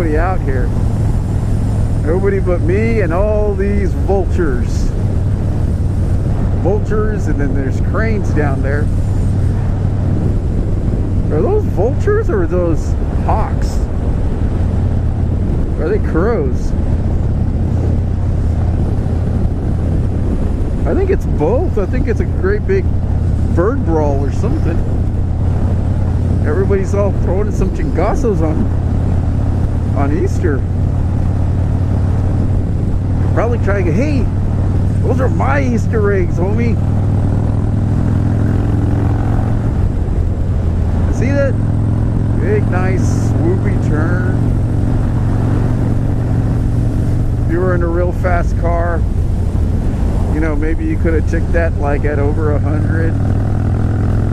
nobody out here. Nobody but me and all these vultures. Vultures, and then there's cranes down there. Are those vultures or are those hawks? Are they crows? I think it's both. I think it's a great big bird brawl or something. Everybody's all throwing some chingazos on Easter. Probably trying to, hey, those are my Easter eggs, homie. See that? Big, nice, swoopy turn. If you were in a real fast car, you know, maybe you could have checked that like at over 100.